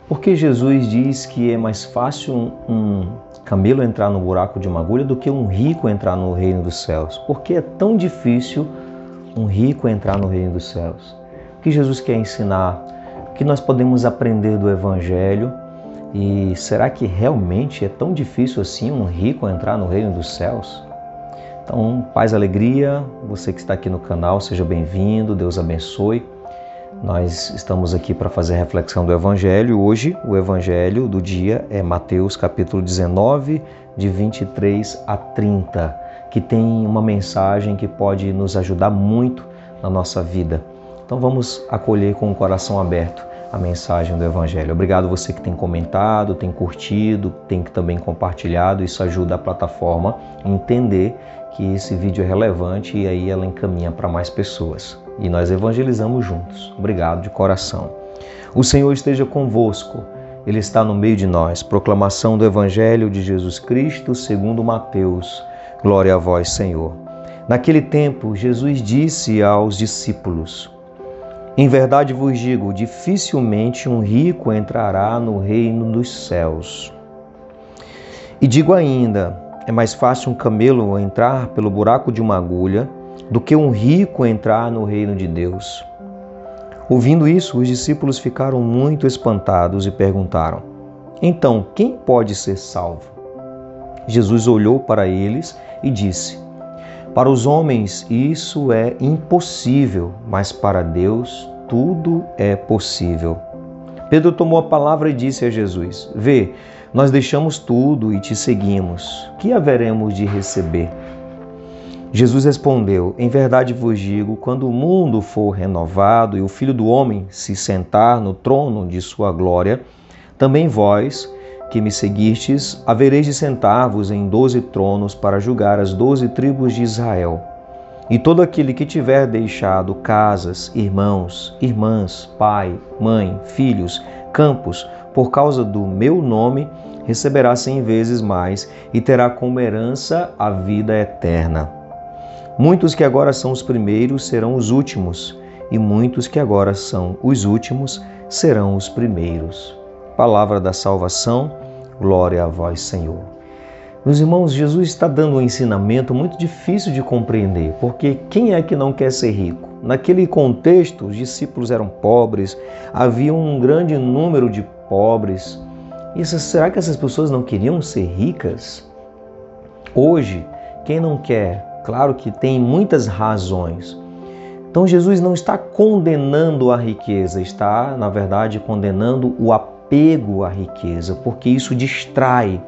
Porque Jesus diz que é mais fácil um camelo entrar no buraco de uma agulha do que um rico entrar no reino dos céus. Por que é tão difícil um rico entrar no reino dos céus? O que Jesus quer ensinar? O que nós podemos aprender do Evangelho? E será que realmente é tão difícil assim um rico entrar no reino dos céus? Então, paz, alegria, você que está aqui no canal, seja bem-vindo, Deus abençoe. Nós estamos aqui para fazer a reflexão do Evangelho. Hoje, o Evangelho do dia é Mateus capítulo 19, de 23 a 30, que tem uma mensagem que pode nos ajudar muito na nossa vida. Então vamos acolher com o coração aberto a mensagem do Evangelho. Obrigado você que tem comentado, tem curtido, tem também compartilhado. Isso ajuda a plataforma a entender que esse vídeo é relevante e aí ela encaminha para mais pessoas. E nós evangelizamos juntos. Obrigado de coração. O Senhor esteja convosco. Ele está no meio de nós. Proclamação do Evangelho de Jesus Cristo segundo Mateus. Glória a vós, Senhor. Naquele tempo, Jesus disse aos discípulos: em verdade vos digo, dificilmente um rico entrará no reino dos céus. E digo ainda, é mais fácil um camelo entrar pelo buraco de uma agulha do que um rico entrar no reino de Deus. Ouvindo isso, os discípulos ficaram muito espantados e perguntaram: então, quem pode ser salvo? Jesus olhou para eles e disse: para os homens isso é impossível, mas para Deus tudo é possível. Pedro tomou a palavra e disse a Jesus: vê, nós deixamos tudo e te seguimos. Que haveremos de receber? Jesus respondeu: em verdade vos digo, quando o mundo for renovado e o Filho do Homem se sentar no trono de sua glória, também vós, que me seguistes, havereis de sentar-vos em 12 tronos para julgar as 12 tribos de Israel. E todo aquele que tiver deixado casas, irmãos, irmãs, pai, mãe, filhos, campos, por causa do meu nome, receberá 100 vezes mais e terá como herança a vida eterna. Muitos que agora são os primeiros serão os últimos, e muitos que agora são os últimos serão os primeiros. Palavra da salvação, glória a vós, Senhor. Meus irmãos, Jesus está dando um ensinamento muito difícil de compreender, porque quem é que não quer ser rico? Naquele contexto, os discípulos eram pobres, havia um grande número de pobres. Será que essas pessoas não queriam ser ricas? Hoje, quem não quer? Claro que tem muitas razões. Então Jesus não está condenando a riqueza, está, na verdade, condenando o apego à riqueza, porque isso distrai.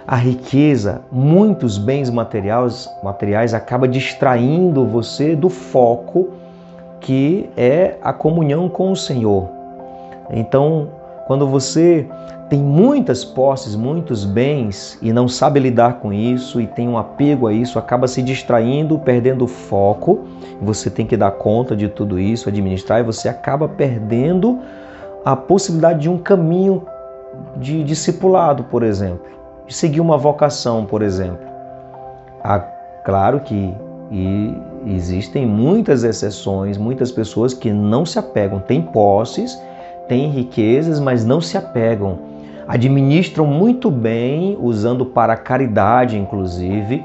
A riqueza, muitos bens materiais acaba distraindo você do foco que é a comunhão com o Senhor. Então, quando você tem muitas posses, muitos bens e não sabe lidar com isso e tem um apego a isso, acaba se distraindo, perdendo o foco. Você tem que dar conta de tudo isso, administrar, e você acaba perdendo a possibilidade de um caminho de discipulado, por exemplo, de seguir uma vocação, por exemplo. Claro que existem muitas exceções, muitas pessoas que não se apegam, têm posses, têm riquezas, mas não se apegam. Administram muito bem, usando para a caridade, inclusive,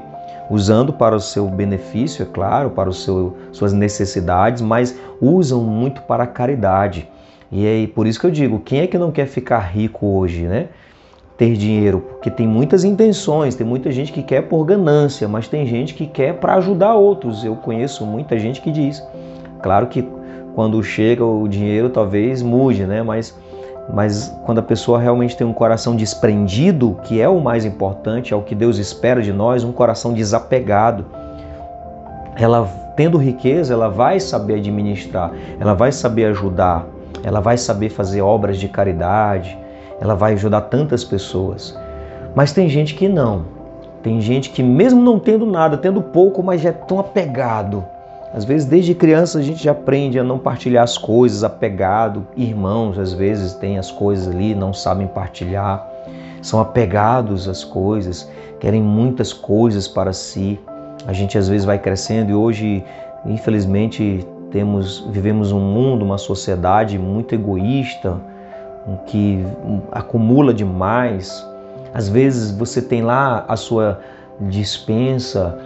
usando para o seu benefício, é claro, para suas necessidades, mas usam muito para a caridade. E é por isso que eu digo, quem é que não quer ficar rico hoje, né? Ter dinheiro, porque tem muitas intenções, tem muita gente que quer por ganância, mas tem gente que quer para ajudar outros. Eu conheço muita gente que diz. Claro que quando chega o dinheiro talvez mude, né? Mas quando a pessoa realmente tem um coração desprendido, que é o mais importante, é o que Deus espera de nós, um coração desapegado, ela tendo riqueza, ela vai saber administrar, ela vai saber ajudar, ela vai saber fazer obras de caridade, ela vai ajudar tantas pessoas. Mas tem gente que não. Tem gente que mesmo não tendo nada, tendo pouco, mas já é tão apegado. Às vezes, desde criança, a gente já aprende a não partilhar as coisas, apegado. Irmãos, às vezes, têm as coisas ali, não sabem partilhar. São apegados às coisas, querem muitas coisas para si. A gente, às vezes, vai crescendo e hoje, infelizmente, vivemos um mundo, uma sociedade muito egoísta, que acumula demais. Às vezes você tem lá a sua despensa,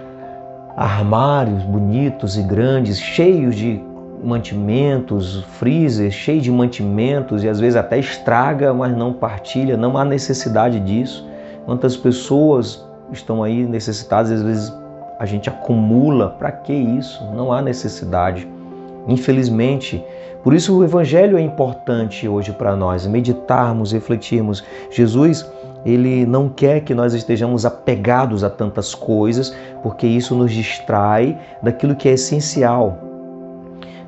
armários bonitos e grandes, cheios de mantimentos, freezer cheio de mantimentos, e às vezes até estraga, mas não partilha. Não há necessidade disso. Quantas pessoas estão aí necessitadas, às vezes a gente acumula. Para que isso? Não há necessidade, infelizmente. Por isso o Evangelho é importante hoje para nós, meditarmos, refletirmos. Jesus, Ele não quer que nós estejamos apegados a tantas coisas, porque isso nos distrai daquilo que é essencial.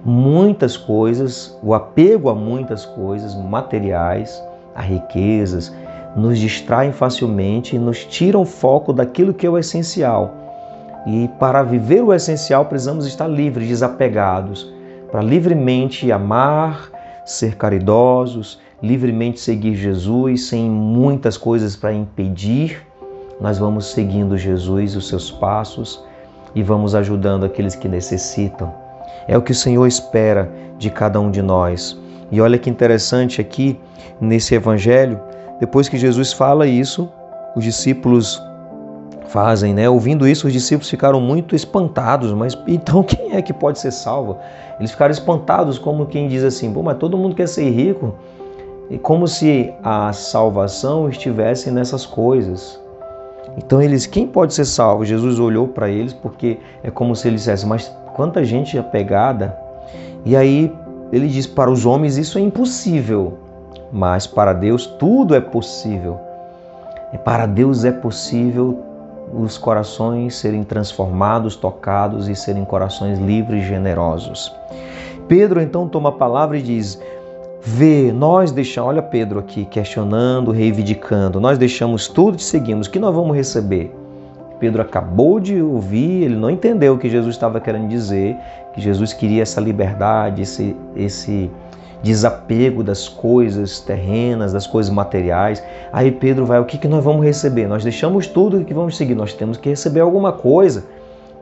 Muitas coisas, o apego a muitas coisas materiais, a riquezas, nos distraem facilmente e nos tiram o foco daquilo que é o essencial. E para viver o essencial precisamos estar livres, desapegados, para livremente amar, ser caridosos, livremente seguir Jesus, sem muitas coisas para impedir. Nós vamos seguindo Jesus, os seus passos, e vamos ajudando aqueles que necessitam. É o que o Senhor espera de cada um de nós. E olha que interessante aqui nesse Evangelho, depois que Jesus fala isso, os discípulos fazem, né? Ouvindo isso, os discípulos ficaram muito espantados. Mas então quem é que pode ser salvo? Eles ficaram espantados, como quem diz assim: pô, mas todo mundo quer ser rico. E como se a salvação estivesse nessas coisas. Então eles, quem pode ser salvo? Jesus olhou para eles, porque é como se ele dissesse: mas quanta gente apegada. E aí ele diz: para os homens isso é impossível, mas para Deus tudo é possível. E para Deus é possível os corações serem transformados, tocados e serem corações livres e generosos. Pedro então toma a palavra e diz: vê, nós deixamos, olha Pedro aqui questionando, reivindicando, nós deixamos tudo e te seguimos, o que nós vamos receber? Pedro acabou de ouvir, ele não entendeu o que Jesus estava querendo dizer, que Jesus queria essa liberdade, esse desapego das coisas terrenas, das coisas materiais. Aí Pedro vai: o que nós vamos receber? Nós deixamos tudo e que vamos seguir, nós temos que receber alguma coisa.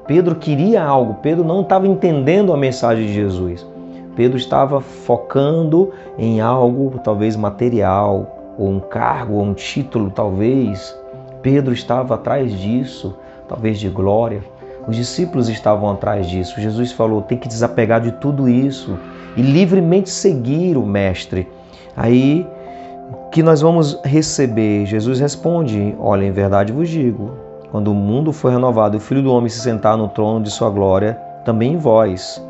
Pedro queria algo, Pedro não estava entendendo a mensagem de Jesus. Pedro estava focando em algo talvez material, ou um cargo, ou um título talvez. Pedro estava atrás disso, talvez de glória. Os discípulos estavam atrás disso. Jesus falou: tem que desapegar de tudo isso e livremente seguir o Mestre. Aí, que nós vamos receber? Jesus responde: olha, em verdade vos digo, quando o mundo for renovado e o Filho do Homem se sentar no trono de sua glória, também vós,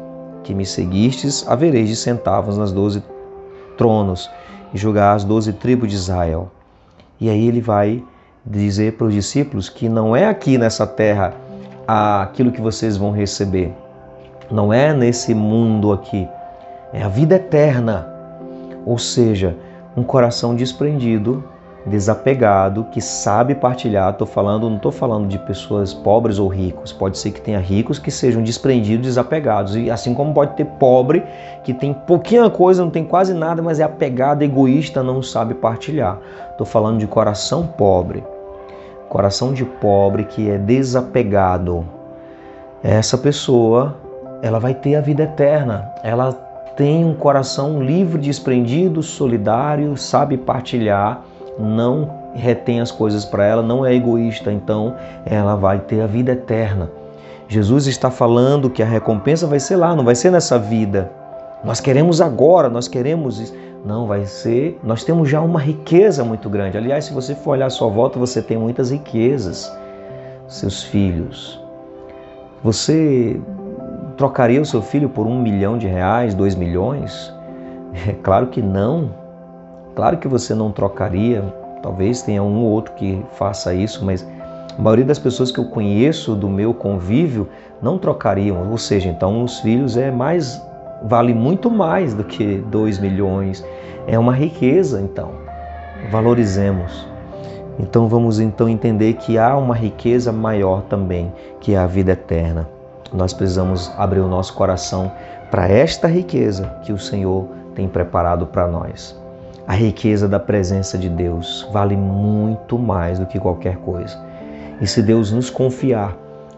que me seguistes, havereis de sentar-vos nas 12 tronos e julgar as 12 tribos de Israel. E aí ele vai dizer para os discípulos que não é aqui nessa terra aquilo que vocês vão receber. Não é nesse mundo aqui. É a vida eterna. Ou seja, um coração desprendido, desapegado, que sabe partilhar. Não estou falando de pessoas pobres ou ricos. Pode ser que tenha ricos que sejam desprendidos, desapegados. E assim como pode ter pobre que tem pouquinha coisa, não tem quase nada, mas é apegado, egoísta, não sabe partilhar. Estou falando de coração pobre. Coração de pobre que é desapegado. Essa pessoa, ela vai ter a vida eterna. Ela tem um coração livre, desprendido, solidário, sabe partilhar, não retém as coisas para ela, não é egoísta, então ela vai ter a vida eterna. Jesus está falando que a recompensa vai ser lá, não vai ser nessa vida. Nós queremos agora, nós queremos isso. Não, vai ser... Nós temos já uma riqueza muito grande. Aliás, se você for olhar à sua volta, você tem muitas riquezas. Seus filhos. Você trocaria o seu filho por R$1 milhão, 2 milhões? É claro que não. Claro que você não trocaria. Talvez tenha um ou outro que faça isso, mas a maioria das pessoas que eu conheço do meu convívio não trocariam. Ou seja, então os filhos vale muito mais do que 2 milhões. É uma riqueza, então. Valorizemos. Então vamos entender que há uma riqueza maior também, que é a vida eterna. Nós precisamos abrir o nosso coração para esta riqueza que o Senhor tem preparado para nós. A riqueza da presença de Deus vale muito mais do que qualquer coisa. E se Deus nos confiar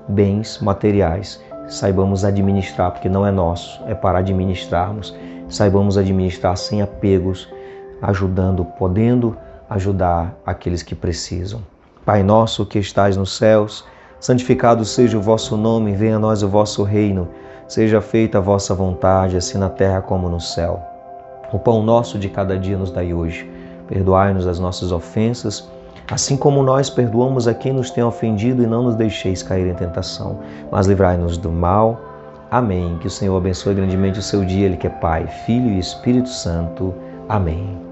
bens materiais, saibamos administrar, porque não é nosso, é para administrarmos. Saibamos administrar sem apegos ajudando, podendo ajudar aqueles que precisam. Pai nosso que estais nos céus, santificado seja o vosso nome, venha a nós o vosso reino, seja feita a vossa vontade, assim na terra como no céu. O pão nosso de cada dia nos dai hoje. Perdoai-nos as nossas ofensas, assim como nós perdoamos a quem nos tem ofendido, e não nos deixeis cair em tentação, mas livrai-nos do mal. Amém. Que o Senhor abençoe grandemente o seu dia, Ele que é Pai, Filho e Espírito Santo. Amém.